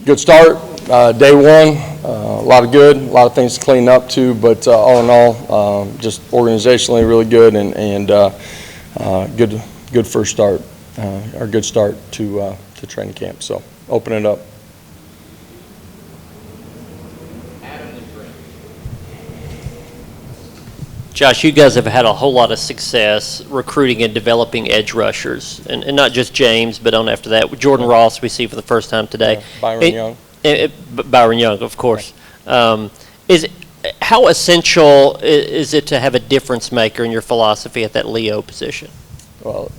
Good start, day one. A lot of good, a lot of things to clean up too, but all in all, just organizationally really good and good first start, or good start to training camp. So open it up. Josh, you guys have had a whole lot of success recruiting and developing edge rushers, and not just James, but on after that, Jordan Ross we see for the first time today. Yeah, Byron Young. Byron Young, of course. How essential is it to have a difference maker in your philosophy at that Leo position? Well,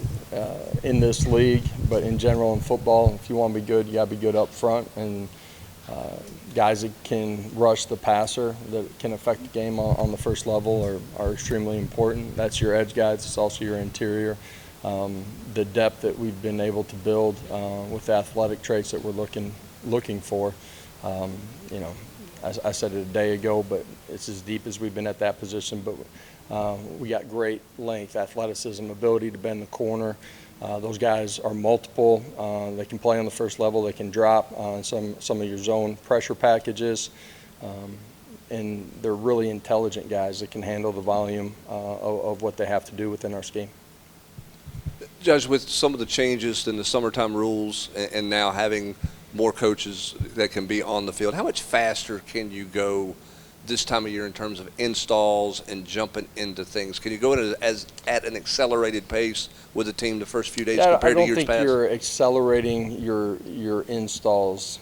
in this league, but in general in football, if you want to be good, you got to be good up front, and guys that can rush the passer, that can affect the game on the first level are extremely important. That's your edge guys. It's also your interior. The depth that we've been able to build with the athletic traits that we're looking for. You know, I said it a day ago, but it's as deep as we've been at that position. But we got great length, athleticism, ability to bend the corner. Those guys are multiple. They can play on the first level. They can drop on some of your zone pressure packages. And they're really intelligent guys that can handle the volume of what they have to do within our scheme. Judge, with some of the changes in the summertime rules and now having more coaches that can be on the field, how much faster can you go this time of year in terms of installs and jumping into things? Can you go at an accelerated pace with the team the first few days compared to years past? I don't think you're accelerating your installs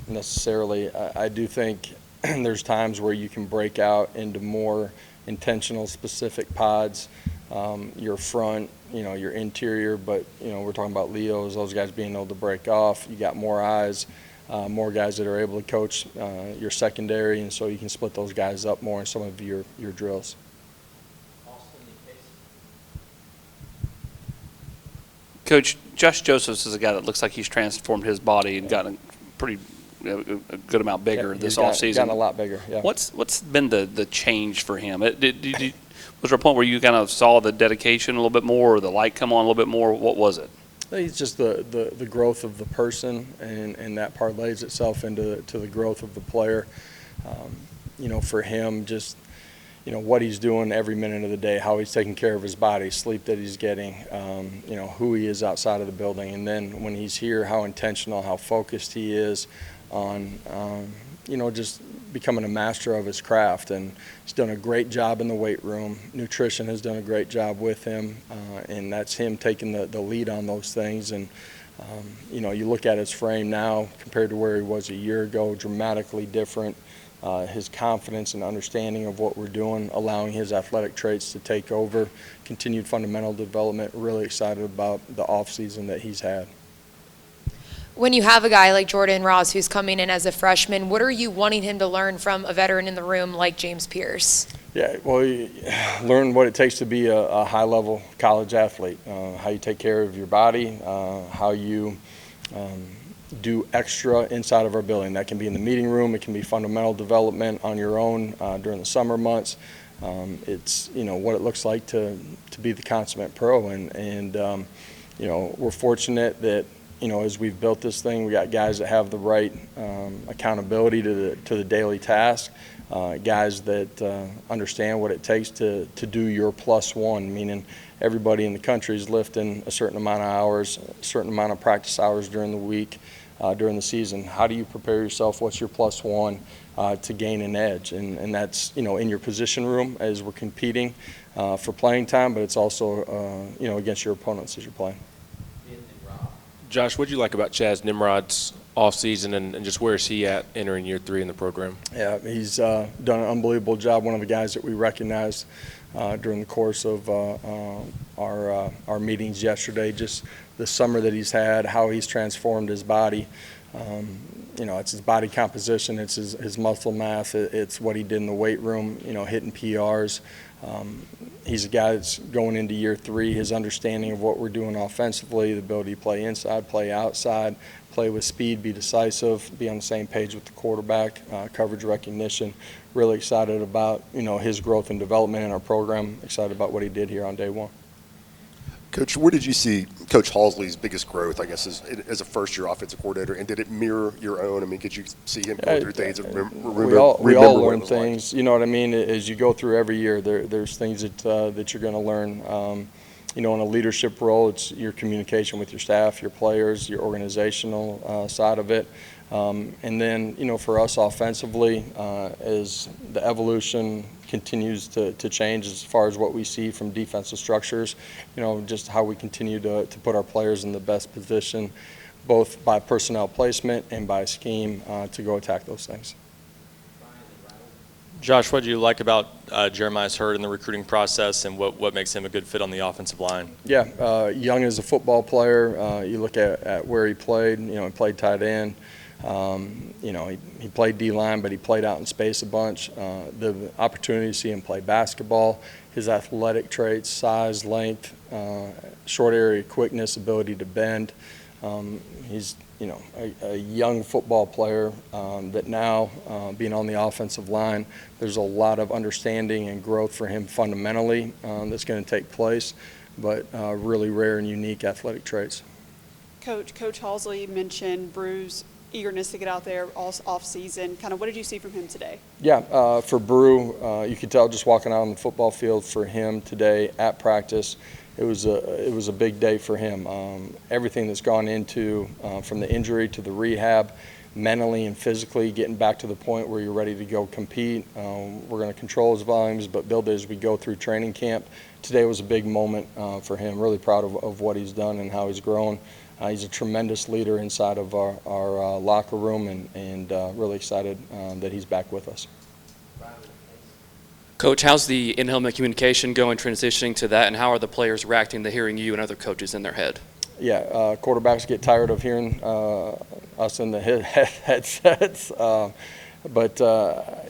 necessarily. I do think there's times where you can break out into more intentional, specific pods. Your front, your interior, but we're talking about Leos, those guys being able to break off. You got more eyes. More guys that are able to coach your secondary, and so you can split those guys up more in some of your drills. Coach, Josh Josephs is a guy that looks like he's transformed his body and gotten pretty a good amount bigger this offseason. Gotten a lot bigger, yeah. What's been the change for him? Was there a point where you kind of saw the dedication a little bit more, or the light come on a little bit more? What was it? It's just the growth of the person, and that parlays itself into the growth of the player. For him, just what he's doing every minute of the day, how he's taking care of his body, sleep that he's getting, who he is outside of the building, and then when he's here, how intentional, how focused he is on just becoming a master of his craft. And he's done a great job in the weight room. Nutrition has done a great job with him, and that's him taking the lead on those things. And you look at his frame now compared to where he was a year ago, dramatically different. His confidence and understanding of what we're doing, allowing his athletic traits to take over, continued fundamental development. Really excited about the offseason that he's had. When you have a guy like Jordan Ross who's coming in as a freshman, what are you wanting him to learn from a veteran in the room like James Pierce? Yeah, well, you learn what it takes to be a high-level college athlete, how you take care of your body, how you do extra inside of our building. That can be in the meeting room. It can be fundamental development on your own during the summer months. It's what it looks like to be the consummate pro, and we're fortunate that as we've built this thing, we got guys that have the right accountability to the daily task, guys that understand what it takes to do your +1, meaning everybody in the country is lifting a certain amount of hours, a certain amount of practice hours during the week, during the season. How do you prepare yourself? What's your +1 to gain an edge? And that's in your position room as we're competing for playing time, but it's also against your opponents as you're playing. Josh, what do you like about Chaz Nimrod's offseason, and just where is he at entering year 3 in the program? Yeah, he's done an unbelievable job. One of the guys that we recognized during the course of our meetings yesterday, just the summer that he's had, how he's transformed his body. It's his body composition, it's his muscle mass, it's what he did in the weight room, hitting PRs. He's a guy that's going into year 3, his understanding of what we're doing offensively, the ability to play inside, play outside, play with speed, be decisive, be on the same page with the quarterback, coverage recognition. Really excited about his growth and development in our program, excited about what he did here on day 1. Coach, where did you see Coach Halsley's biggest growth, I guess, as a first-year offensive coordinator, and did it mirror your own? I mean, could you see him go through things and We all remember what it learn was like? things. You know what I mean? As you go through every year, there's things that you're going to learn. You know, in a leadership role, it's your communication with your staff, your players, your organizational side of it. And then, you know, for us offensively, as the evolution continues to change as far as what we see from defensive structures, you know, just how we continue to put our players in the best position, both by personnel placement and by scheme, to go attack those things. Josh, what do you like about Jeremiah's Hurd in the recruiting process, and what makes him a good fit on the offensive line? Yeah, young as a football player. You look at where he played. You know, he played tight end. You know, he played D-line, but he played out in space a bunch. The opportunity to see him play basketball, his athletic traits, size, length, short area quickness, ability to bend. He's, you know, a young football player that now, being on the offensive line, there's a lot of understanding and growth for him fundamentally that's going to take place, but really rare and unique athletic traits. Coach Halsley mentioned Brew's eagerness to get out there off season. Kind of what did you see from him today? Yeah, for Brew, you could tell just walking out on the football field for him today at practice, it was a big day for him. Everything that's gone into from the injury to the rehab, mentally and physically, getting back to the point where you're ready to go compete. We're going to control his volumes, but build it as we go through training camp. Today was a big moment for him. Really proud of what he's done and how he's grown. He's a tremendous leader inside of our locker room, and really excited that he's back with us. Coach, how's the in-helmet communication going, transitioning to that, and how are the players reacting to hearing you and other coaches in their head? Yeah, quarterbacks get tired of hearing us in the headsets, but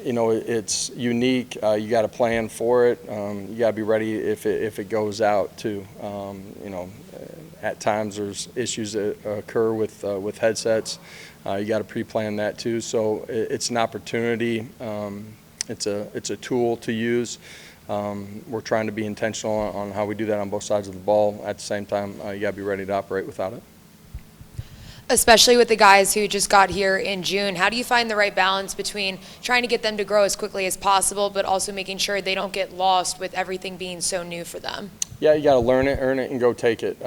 you know, it's unique. You got to plan for it. You got to be ready if it goes out too. You know, at times there's issues that occur with headsets. You got to pre-plan that too. So it's an opportunity. It's a tool to use. We're trying to be intentional on how we do that on both sides of the ball. At the same time, you got to be ready to operate without it. Especially with the guys who just got here in June, how do you find the right balance between trying to get them to grow as quickly as possible, but also making sure they don't get lost with everything being so new for them? Yeah, you got to learn it, earn it, and go take it.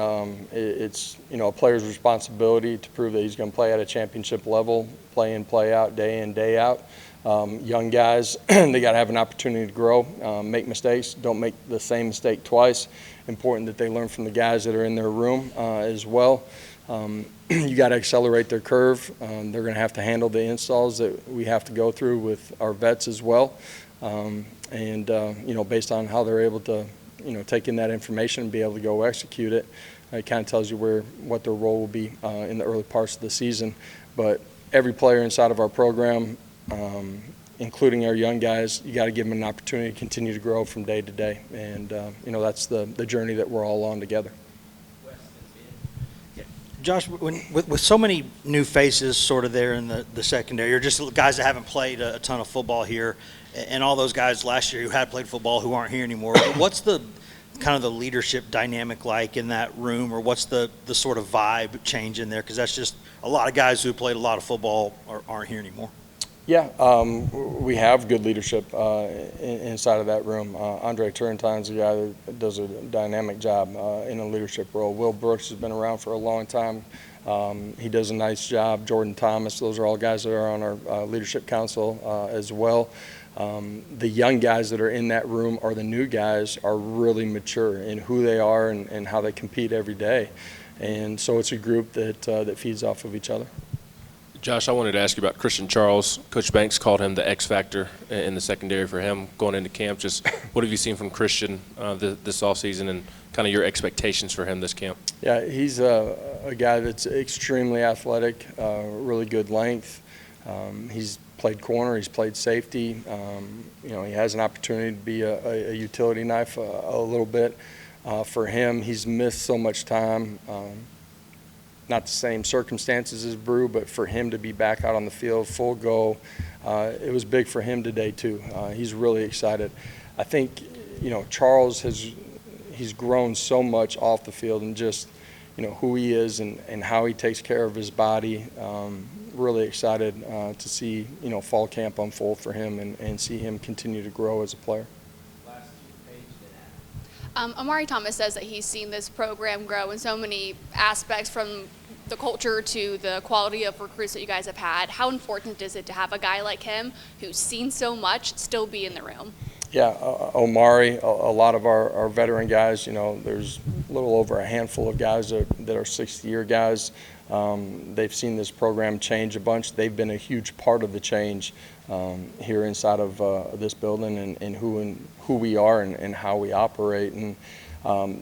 It's, you know, a player's responsibility to prove that he's going to play at a championship level, play in, play out, day in, day out. Young guys, they got to have an opportunity to grow, make mistakes, don't make the same mistake twice. Important that they learn from the guys that are in their room as well. You got to accelerate their curve. They're going to have to handle the installs that we have to go through with our vets as well. You know, based on how they're able to, you know, take in that information and be able to go execute it, it kind of tells you what their role will be in the early parts of the season. But every player inside of our program, including our young guys, you got to give them an opportunity to continue to grow from day to day. And, you know, that's the journey that we're all on together. Josh, with so many new faces sort of there in the secondary, or just guys that haven't played a ton of football here, and all those guys last year who had played football who aren't here anymore, what's the kind of the leadership dynamic like in that room, or what's the sort of vibe change in there? Because that's just a lot of guys who played a lot of football aren't here anymore. Yeah, we have good leadership inside of that room. Andre Turrentine's a guy that does a dynamic job in a leadership role. Will Brooks has been around for a long time. He does a nice job. Jordan Thomas, those are all guys that are on our leadership council as well. The young guys that are in that room, or the new guys, are really mature in who they are and how they compete every day. And so it's a group that feeds off of each other. Josh, I wanted to ask you about Christian Charles. Coach Banks called him the X factor in the secondary for him going into camp. Just what have you seen from Christian this offseason, and kind of your expectations for him this camp? Yeah, he's a guy that's extremely athletic, really good length. He's played corner, he's played safety. You know, he has an opportunity to be a utility knife a little bit. For him, he's missed so much time. Not the same circumstances as Brew, but for him to be back out on the field, full go, it was big for him today too. He's really excited. I think, you know, Charles he's grown so much off the field, and just, who he is and how he takes care of his body. Really excited to see, fall camp unfold for him and see him continue to grow as a player. Amari Thomas says that he's seen this program grow in so many aspects, from the culture to the quality of recruits that you guys have had. How important is it to have a guy like him who's seen so much still be in the room? Yeah, Omari, a lot of our veteran guys, there's a little over a handful of guys that are 60-year guys. They've seen this program change a bunch. They've been a huge part of the change here inside of this building, and who we are and how we operate. And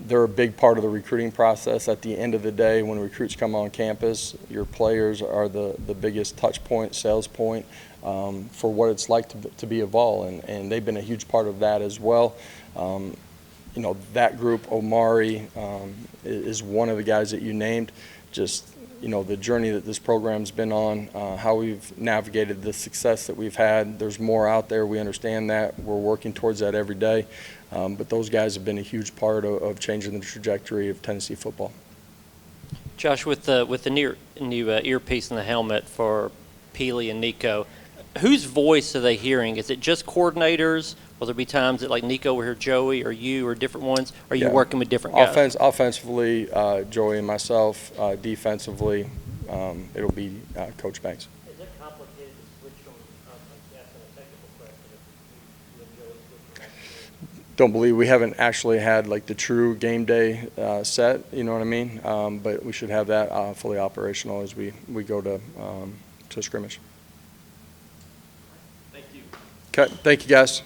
they're a big part of the recruiting process. At the end of the day, when recruits come on campus, your players are the biggest touch point, sales point for what it's like to be a Vol, and they've been a huge part of that as well. That group, Omari is one of the guys that you named. Just the journey that this program's been on, how we've navigated the success that we've had. There's more out there. We understand that. We're working towards that every day. But those guys have been a huge part of changing the trajectory of Tennessee football. Josh, with the new earpiece in the helmet for Peely and Nico, whose voice are they hearing? Is it just coordinators? Will there be times that, like, Nico will hear Joey or you or different ones? Or are you working with different guys? Offensively, Joey and myself. Defensively, it'll be Coach Banks. Is it complicated to switch from, asking a technical question, if you and Joey switch from? Don't believe we haven't actually had like the true game day set, you know what I mean? But we should have that fully operational as we go to scrimmage. Thank you. Okay, thank you guys.